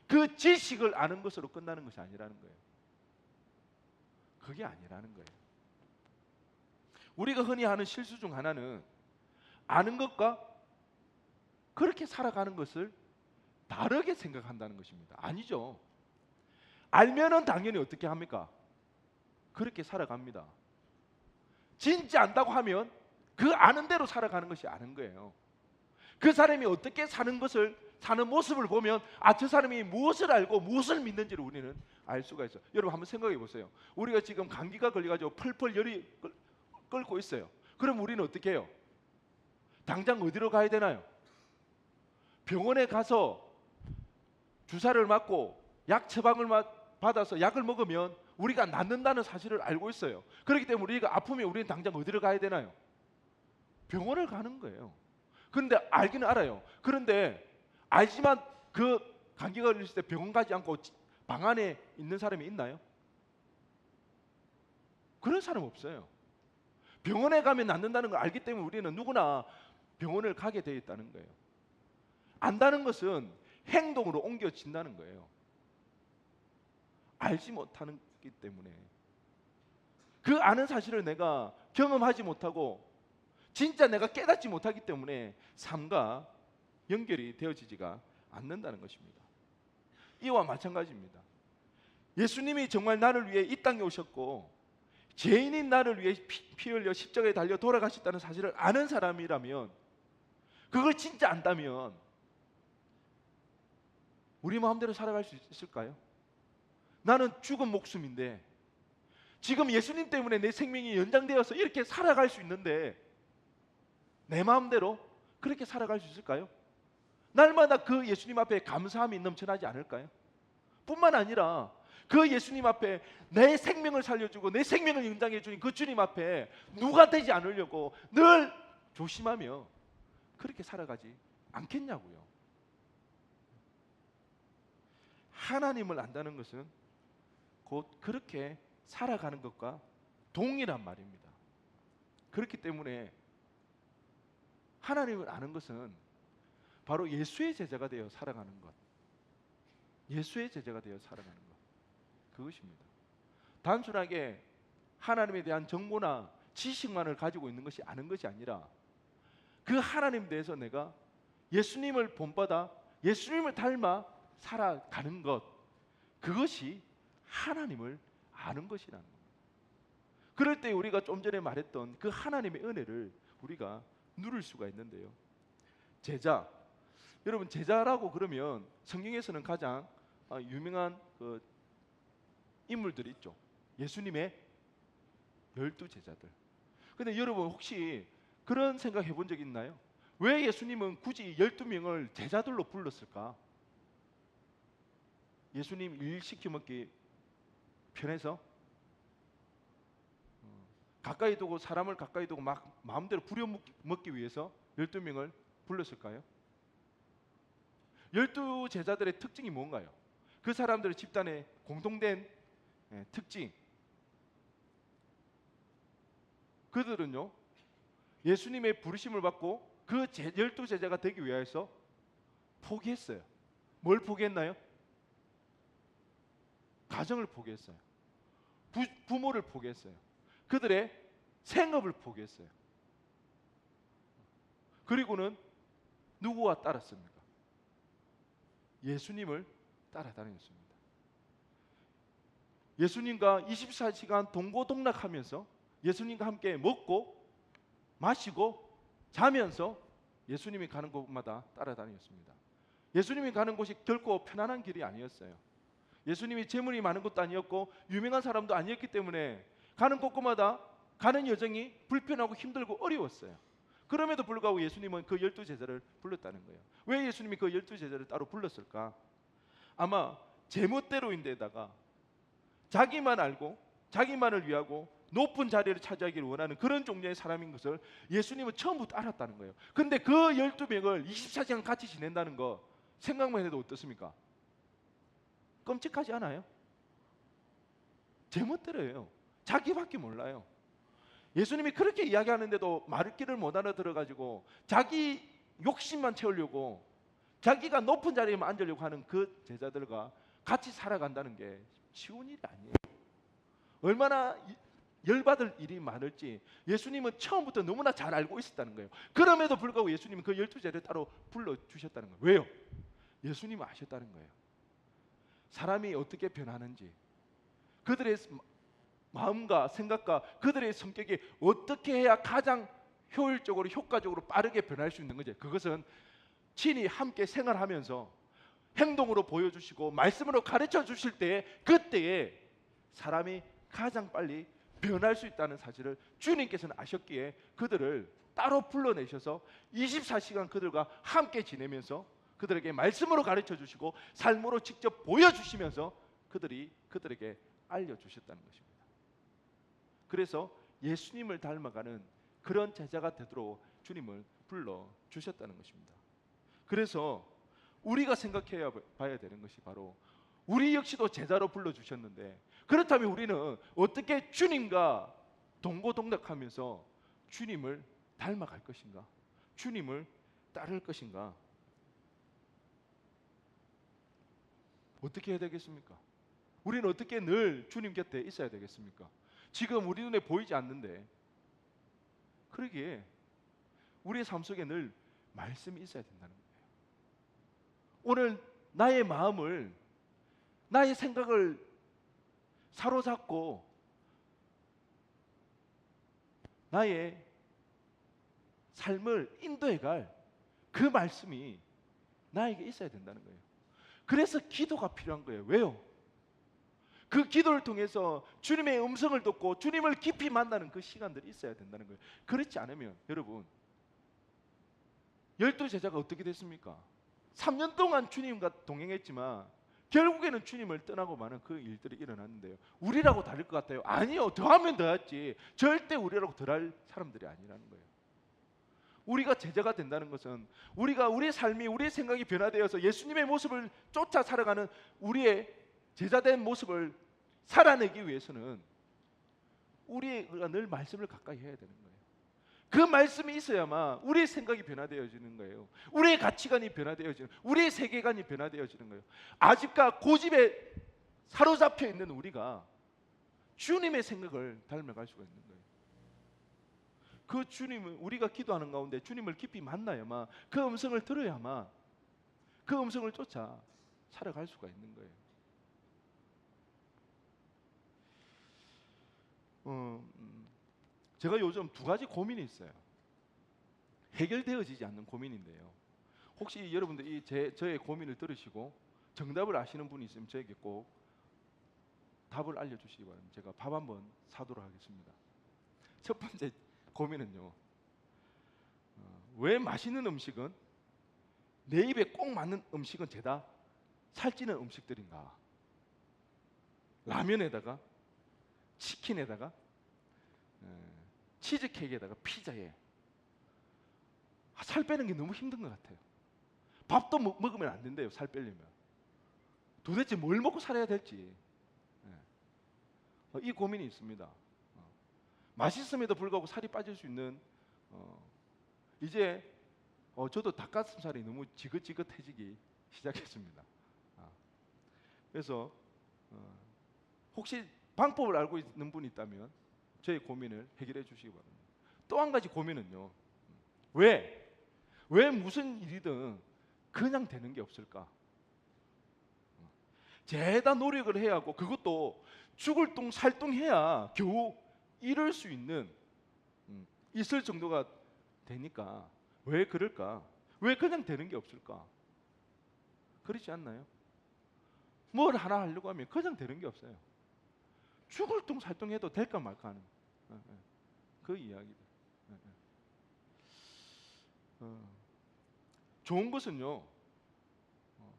그 지식을 아는 것으로 끝나는 것이 아니라는 거예요. 그게 아니라는 거예요. 우리가 흔히 하는 실수 중 하나는 아는 것과 그렇게 살아가는 것을 다르게 생각한다는 것입니다. 아니죠. 알면은 당연히 어떻게 합니까? 그렇게 살아갑니다. 진짜 안다고 하면 그 아는 대로 살아가는 것이 아는 거예요. 그 사람이 어떻게 사는 모습을 보면 저 사람이 무엇을 알고 무엇을 믿는지를 우리는 알 수가 있어요. 여러분 한번 생각해 보세요. 우리가 지금 감기가 걸려가지고 펄펄 열이 끓고 있어요. 그럼 우리는 어떻게 해요? 당장 어디로 가야 되나요? 병원에 가서 주사를 맞고 약 처방을 받아서 약을 먹으면 우리가 낫는다는 사실을 알고 있어요. 그렇기 때문에 우리가 아프면 우리는 당장 어디로 가야 되나요? 병원을 가는 거예요. 그런데 알기는 알아요. 그런데 알지만 그 감기가 걸렸을 때 병원 가지 않고 방 안에 있는 사람이 있나요? 그런 사람 없어요. 병원에 가면 낫는다는 걸 알기 때문에 우리는 누구나 병원을 가게 되어 있다는 거예요. 안다는 것은 행동으로 옮겨진다는 거예요. 알지 못하기 때문에. 그 아는 사실을 내가 경험하지 못하고 진짜 내가 깨닫지 못하기 때문에 삶과 연결이 되어지지가 않는다는 것입니다. 이와 마찬가지입니다. 예수님이 정말 나를 위해 이 땅에 오셨고 죄인인 나를 위해 피 흘려 십자가에 달려 돌아가셨다는 사실을 아는 사람이라면, 그걸 진짜 안다면 우리 마음대로 살아갈 수 있을까요? 나는 죽은 목숨인데 지금 예수님 때문에 내 생명이 연장되어서 이렇게 살아갈 수 있는데 내 마음대로 그렇게 살아갈 수 있을까요? 날마다 그 예수님 앞에 감사함이 넘쳐나지 않을까요? 뿐만 아니라 그 예수님 앞에 내 생명을 살려주고 내 생명을 연장해 주신 그 주님 앞에 누가 되지 않으려고 늘 조심하며 그렇게 살아가지 않겠냐고요. 하나님을 안다는 것은 곧 그렇게 살아가는 것과 동일한 말입니다. 그렇기 때문에 하나님을 아는 것은 바로 예수의 제자가 되어 살아가는 것, 예수의 제자가 되어 살아가는 것, 그것입니다. 단순하게 하나님에 대한 정보나 지식만을 가지고 있는 것이 아는 것이 아니라 그 하나님에 대해서 내가 예수님을 본받아 예수님을 닮아 살아가는 것, 그것이 하나님을 아는 것이라는 겁니다. 그럴 때 우리가 좀 전에 말했던 그 하나님의 은혜를 우리가 누릴 수가 있는데요. 제자, 여러분 제자라고 그러면 성경에서는 가장 유명한 그 인물들이 있죠. 예수님의 12제자들. 근데 여러분 혹시 그런 생각 해본 적 있나요? 왜 예수님은 굳이 12명을 제자들로 불렀을까? 예수님 일 시켜 먹기 편해서? 가까이 두고 사람을 가까이 두고 막 마음대로 부려먹기 위해서 12명을 불렀을까요? 12제자들의 특징이 뭔가요? 그 사람들의 집단의 공통된 특징, 그들은요 예수님의 부르심을 받고 그 12제자가 되기 위해서 포기했어요. 뭘 포기했나요? 가정을 포기했어요. 부모를 포기했어요. 그들의 생업을 포기했어요. 그리고는 누구와 따랐습니까? 예수님을 따라다녔습니다. 예수님과 24시간 동고동락하면서 예수님과 함께 먹고 마시고 자면서 예수님이 가는 곳마다 따라다녔습니다. 예수님이 가는 곳이 결코 편안한 길이 아니었어요. 예수님이 재물이 많은 것도 아니었고 유명한 사람도 아니었기 때문에 가는 곳마다 가는 여정이 불편하고 힘들고 어려웠어요. 그럼에도 불구하고 예수님은 그 12제자를 불렀다는 거예요. 왜 예수님이 그 12제자를 따로 불렀을까? 아마 제멋대로인데다가 자기만 알고 자기만을 위하고 높은 자리를 차지하기를 원하는 그런 종류의 사람인 것을 예수님은 처음부터 알았다는 거예요. 근데 그 12명을 24시간 같이 지낸다는 거 생각만 해도 어떻습니까? 끔찍하지 않아요? 제멋대로예요. 자기밖에 몰라요. 예수님이 그렇게 이야기하는데도 말귀를 못 알아들어가지고 자기 욕심만 채우려고 자기가 높은 자리에만 앉으려고 하는 그 제자들과 같이 살아간다는 게 쉬운 일이 아니에요. 얼마나 열받을 일이 많을지 예수님은 처음부터 너무나 잘 알고 있었다는 거예요. 그럼에도 불구하고 예수님은 그 12제자를 따로 불러주셨다는 거예요. 왜요? 예수님은 아셨다는 거예요. 사람이 어떻게 변하는지, 그들의 마음과 생각과 그들의 성격이 어떻게 해야 가장 효율적으로 효과적으로 빠르게 변할 수 있는 건지, 그것은 친히 함께 생활하면서 행동으로 보여주시고 말씀으로 가르쳐 주실 때 그때에 사람이 가장 빨리 변할 수 있다는 사실을 주님께서는 아셨기에 그들을 따로 불러내셔서 24시간 그들과 함께 지내면서 그들에게 말씀으로 가르쳐 주시고 삶으로 직접 보여주시면서 그들에게 알려주셨다는 것입니다. 그래서 예수님을 닮아가는 그런 제자가 되도록 주님을 불러주셨다는 것입니다. 그래서 우리가 생각해 봐야 되는 것이 바로 우리 역시도 제자로 불러주셨는데, 그렇다면 우리는 어떻게 주님과 동고동락하면서 주님을 닮아갈 것인가? 주님을 따를 것인가? 어떻게 해야 되겠습니까? 우리는 어떻게 늘 주님 곁에 있어야 되겠습니까? 지금 우리 눈에 보이지 않는데, 그러기에 우리의 삶 속에 늘 말씀이 있어야 된다는 거예요. 오늘 나의 마음을, 나의 생각을 사로잡고 나의 삶을 인도해갈 그 말씀이 나에게 있어야 된다는 거예요. 그래서 기도가 필요한 거예요. 왜요? 그 기도를 통해서 주님의 음성을 듣고 주님을 깊이 만나는 그 시간들이 있어야 된다는 거예요. 그렇지 않으면 여러분, 12제자가 어떻게 됐습니까? 3년 동안 주님과 동행했지만 결국에는 주님을 떠나고 마는 그 일들이 일어났는데요. 우리라고 다를 것 같아요? 아니요, 더하면 더했지 절대 우리라고 덜할 사람들이 아니라는 거예요. 우리가 제자가 된다는 것은 우리가 우리의 삶이, 우리의 생각이 변화되어서 예수님의 모습을 쫓아 살아가는 우리의 제자된 모습을 살아내기 위해서는 우리가 늘 말씀을 가까이 해야 되는 거예요. 그 말씀이 있어야만 우리의 생각이 변화되어지는 거예요. 우리의 가치관이 변화되어지는, 우리의 세계관이 변화되어지는 거예요. 아집과 고집에 사로잡혀 있는 우리가 주님의 생각을 닮아갈 수가 있는 거예요. 그 주님을, 우리가 기도하는 가운데 주님을 깊이 만나야만, 그 음성을 들어야만 그 음성을 쫓아 살아갈 수가 있는 거예요. 제가 요즘 두 가지 고민이 있어요. 해결되어지지 않는 고민인데요. 혹시 여러분들 저의 고민을 들으시고 정답을 아시는 분이 있으면 저에게 꼭 답을 알려주시기 바랍니다. 제가 밥 한번 사도록 하겠습니다. 첫 번째 고민은요, 왜 맛있는 음식은, 내 입에 꼭 맞는 음식은 죄다 살찌는 음식들인가? 라면에다가, 치킨에다가, 치즈케이크에다가, 피자에 살 빼는 게 너무 힘든 것 같아요. 밥도 먹으면 안 된대요. 살 빼려면. 도대체 뭘 먹고 살아야 될지, 이 고민이 있습니다. 맛있음에도 불구하고 살이 빠질 수 있는, 이제 저도 닭가슴살이 너무 지긋지긋해지기 시작했습니다. 그래서 혹시 방법을 알고 있는 분이 있다면 저의 고민을 해결해 주시기 바랍니다. 또 한 가지 고민은요, 왜 무슨 일이든 그냥 되는 게 없을까? 죄다 노력을 해야 하고, 그것도 죽을 똥 살똥 해야 겨우 이룰 수 있을 정도가 되니까 왜 그럴까? 왜 그냥 되는 게 없을까? 그렇지 않나요? 뭘 하나 하려고 하면 그냥 되는 게 없어요. 죽을 똥 살똥 해도 될까 말까 하는 그 이야기들. 좋은 것은요,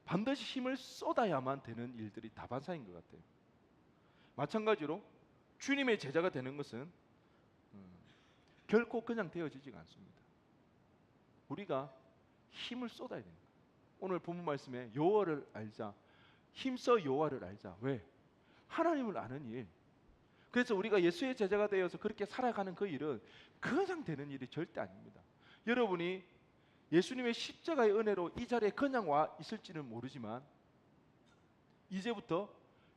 반드시 힘을 쏟아야만 되는 일들이 다반사인 것 같아요. 마찬가지로 주님의 제자가 되는 것은 결코 그냥 되어지지가 않습니다. 우리가 힘을 쏟아야 됩니다. 오늘 본문 말씀에 여호와를 알자, 힘써 여호와를 알자. 왜? 하나님을 아는 일. 그래서 우리가 예수의 제자가 되어서 그렇게 살아가는 그 일은 그냥 되는 일이 절대 아닙니다. 여러분이 예수님의 십자가의 은혜로 이 자리에 그냥 와 있을지는 모르지만, 이제부터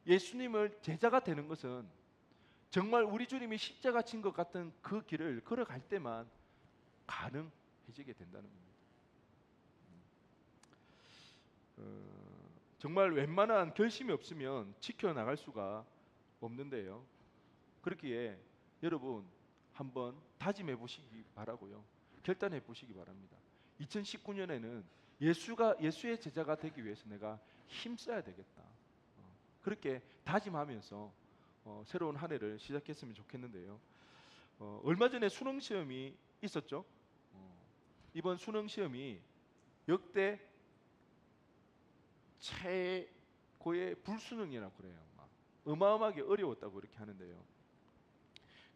예수님을 제자가 되는 것은 정말 우리 주님이 십자가 진 것 같은 그 길을 걸어갈 때만 가능해지게 된다는 겁니다. 정말 웬만한 결심이 없으면 지켜나갈 수가 없는데요. 그렇기에 여러분 한번 다짐해 보시기 바라고요. 결단해 보시기 바랍니다. 2019년에는 예수의 제자가 되기 위해서 내가 힘써야 되겠다. 그렇게 다짐하면서 새로운 한 해를 시작했으면 좋겠는데요. 얼마 전에 수능 시험이 있었죠. 이번 수능 시험이 역대 최고의 불수능이라고 그래요. 어마어마하게 어려웠다고 이렇게 하는데요.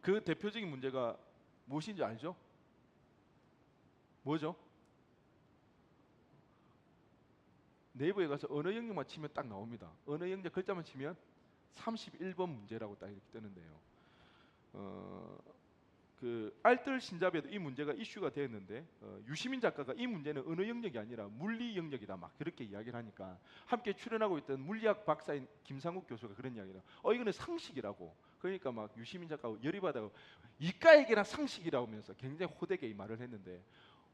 그 대표적인 문제가 무엇인지 알죠? 뭐죠? 네이버에 가서 언어 영역만 치면 딱 나옵니다. 언어 영역 글자만 치면 31번 문제라고 딱 이렇게 뜨는데요. 그 알뜰 신잡에도 이 문제가 이슈가 되었는데, 유시민 작가가 이 문제는 언어 영역이 아니라 물리 영역이다 막 그렇게 이야기를 하니까, 함께 출연하고 있던 물리학 박사인 김상욱 교수가 그런 이야기를 이거는 상식이라고. 그러니까 막 유시민 작가가 열이 받아서 이과 얘기나 상식이라고 하면서 굉장히 호되게 이 말을 했는데,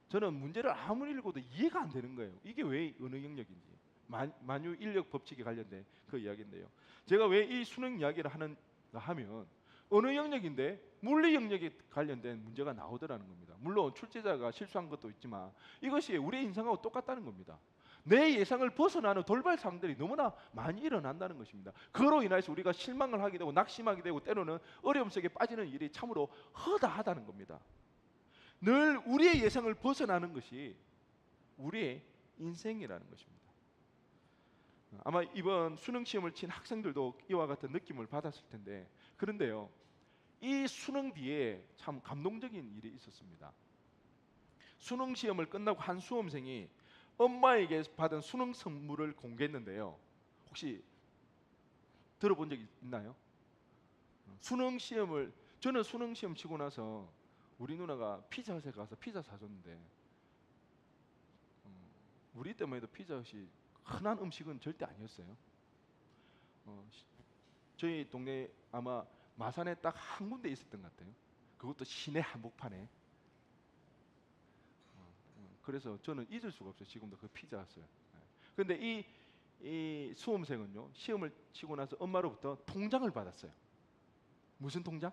저는 문제를 아무리 읽어도 이해가 안 되는 거예요. 이게 왜 언어 영역인지. 만유 인력 법칙에 관련된 그 이야기인데요. 제가 왜 이 수능 이야기를 하는가 하면, 언어 영역인데 물리 영역에 관련된 문제가 나오더라는 겁니다. 물론 출제자가 실수한 것도 있지만 이것이 우리의 인생하고 똑같다는 겁니다. 내 예상을 벗어나는 돌발 상황들이 너무나 많이 일어난다는 것입니다. 그로 인해서 우리가 실망을 하게 되고 낙심하게 되고 때로는 어려움 속에 빠지는 일이 참으로 허다하다는 겁니다. 늘 우리의 예상을 벗어나는 것이 우리의 인생이라는 것입니다. 아마 이번 수능 시험을 친 학생들도 이와 같은 느낌을 받았을 텐데, 그런데요, 이 수능 뒤에 참 감동적인 일이 있었습니다. 수능 시험을 끝나고 한 수험생이 엄마에게 받은 수능 선물을 공개했는데요. 혹시 들어본 적 있나요? 수능 시험을 저는 수능 시험 치고 나서 우리 누나가 피자헛에 가서 피자 사줬는데 우리 때만 해도 피자헛이 흔한 음식은 절대 아니었어요. 저희 동네 아마 마산에 딱 한 군데 있었던 것 같아요. 그것도 시내 한복판에. 그래서 저는 잊을 수가 없어요. 지금도 그 피자헛을. 그런데 이 수험생은요, 시험을 치고 나서 엄마로부터 통장을 받았어요. 무슨 통장?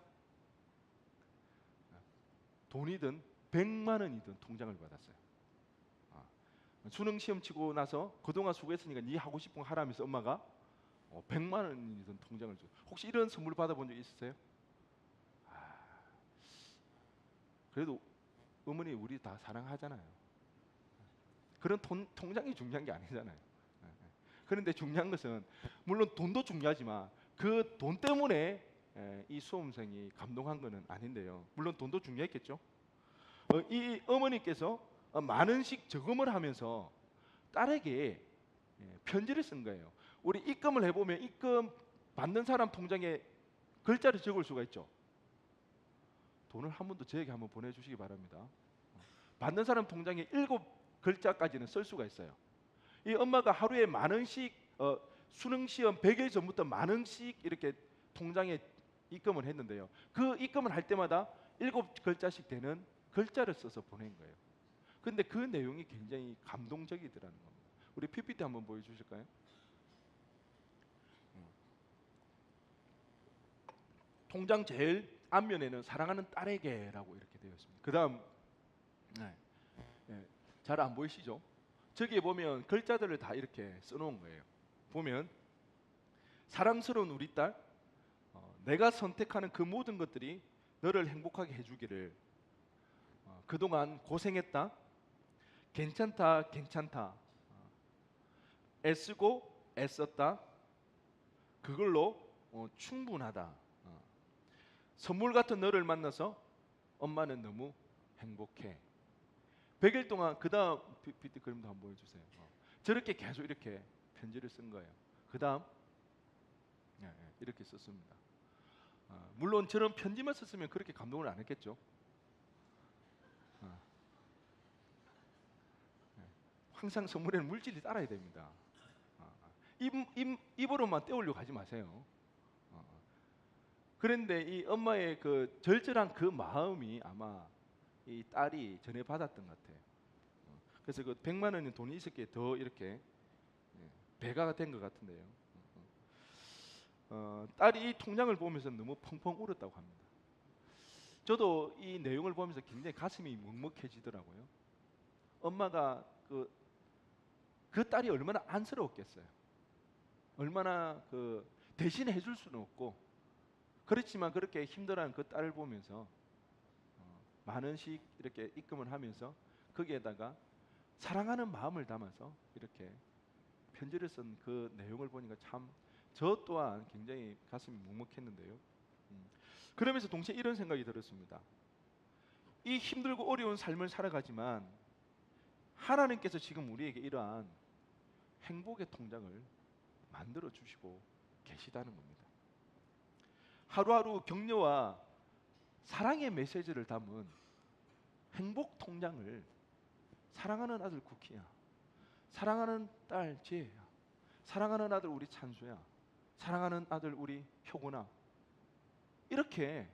돈이든 100만 원이든 통장을 받았어요. 수능 시험 치고 나서 그동안 수고했으니까 네 하고 싶은 거 하라면서 엄마가 100만 원이든 통장을 줘. 혹시 이런 선물 받아본 적 있으세요? 그래도 어머니 우리 다 사랑하잖아요. 그런 통장이 중요한 게 아니잖아요. 그런데 중요한 것은 물론 돈도 중요하지만 그 돈 때문에 이 수험생이 감동한 것은 아닌데요. 물론 돈도 중요했겠죠. 이 어머니께서 많은씩 저금을 하면서 딸에게 편지를 쓴 거예요. 우리 입금을 해보면 입금 받는 사람 통장에 글자를 적을 수가 있죠. 돈을 한 번 더 저에게 한번 보내주시기 바랍니다. 받는 사람 통장에 7글자까지는 쓸 수가 있어요. 이 엄마가 하루에 만 원씩 수능 시험 100일 전부터 만 원씩 이렇게 통장에 입금을 했는데요. 그 입금을 할 때마다 7글자씩 되는 글자를 써서 보낸 거예요. 근데 그 내용이 굉장히 감동적이더라는 겁니다. 우리 PPT 한번 보여주실까요? 통장 제일 앞면에는 사랑하는 딸에게라고 이렇게 되어 있습니다. 그 다음 잘 안 보이시죠? 저기에 보면 글자들을 다 이렇게 써놓은 거예요. 보면 사랑스러운 우리 딸, 내가 선택하는 그 모든 것들이 너를 행복하게 해주기를. 그동안 고생했다. 괜찮다, 괜찮다. 애쓰고 애썼다. 그걸로 충분하다. 선물 같은 너를 만나서 엄마는 너무 행복해. 100일 동안 그 다음 PPT 그림도 한번 보여주세요. 저렇게 계속 이렇게 편지를 쓴 거예요. 그 다음 이렇게 썼습니다. 물론 저런 편지만 썼으면 그렇게 감동을 안 했겠죠. 항상 선물에는 물질이 따라야 됩니다. 입으로만 떼우려고 하지 마세요. 그런데 이 엄마의 그 절절한 그 마음이 아마 이 딸이 전해 받았던 것 같아요. 그래서 그 100만 원의 돈이 있었기에 더 이렇게 배가가 된 것 같은데요. 딸이 이 통장을 보면서 너무 펑펑 울었다고 합니다. 저도 이 내용을 보면서 굉장히 가슴이 먹먹해지더라고요. 엄마가 그 딸이 얼마나 안쓰러웠겠어요. 얼마나 대신해 줄 수는 없고, 그렇지만 그렇게 힘들어하는 그 딸을 보면서 만 원씩 이렇게 입금을 하면서 거기에다가 사랑하는 마음을 담아서 이렇게 편지를 쓴 그 내용을 보니까 참 저 또한 굉장히 가슴이 먹먹했는데요. 그러면서 동시에 이런 생각이 들었습니다. 이 힘들고 어려운 삶을 살아가지만 하나님께서 지금 우리에게 이러한 행복의 통장을 만들어 주시고 계시다는 겁니다. 하루하루 격려와 사랑의 메시지를 담은 행복 통장을 사랑하는 아들 쿠키야, 사랑하는 딸 지혜야, 사랑하는 아들 우리 찬수야, 사랑하는 아들 우리 효구나, 이렇게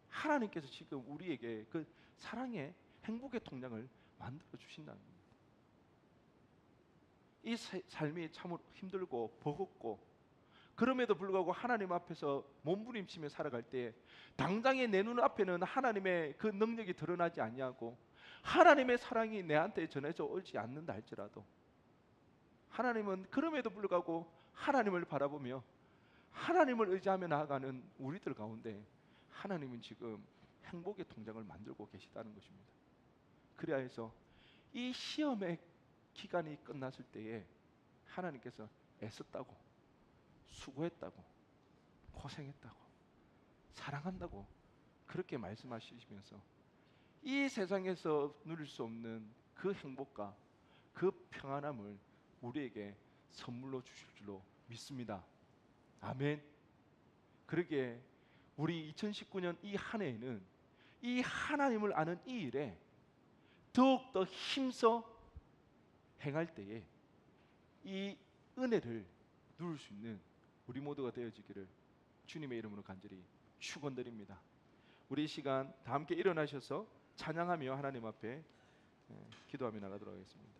하나님께서 지금 우리에게 그 사랑의 행복의 통장을 만들어 주신다는 겁니다. 이 삶이 참으로 힘들고 버겁고, 그럼에도 불구하고 하나님 앞에서 몸부림치며 살아갈 때 당장에 내 눈앞에는 하나님의 그 능력이 드러나지 아니하고 하나님의 사랑이 내한테 전해져 오지 않는다 할지라도, 하나님은 그럼에도 불구하고 하나님을 바라보며 하나님을 의지하며 나아가는 우리들 가운데 하나님은 지금 행복의 통장을 만들고 계시다는 것입니다. 그래야 해서 이 시험의 기간이 끝났을 때에 하나님께서 애썼다고, 수고했다고, 고생했다고, 사랑한다고 그렇게 말씀하시면서 이 세상에서 누릴 수 없는 그 행복과 그 평안함을 우리에게 선물로 주실 줄로 믿습니다. 아멘. 그러기에 우리 2019년 이 한 해에는 이 하나님을 아는 이 일에 더욱더 힘써 행할 때에 이 은혜를 누릴 수 있는 우리 모두가 되어지기를 주님의 이름으로 간절히 축원드립니다. 우리 이 시간 다 함께 일어나셔서 찬양하며 하나님 앞에 기도하며 나가도록 하겠습니다.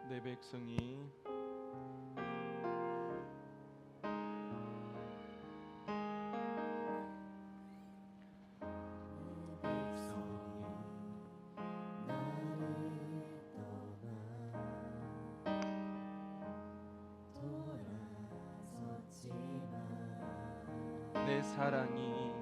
내 백성이 내 사랑이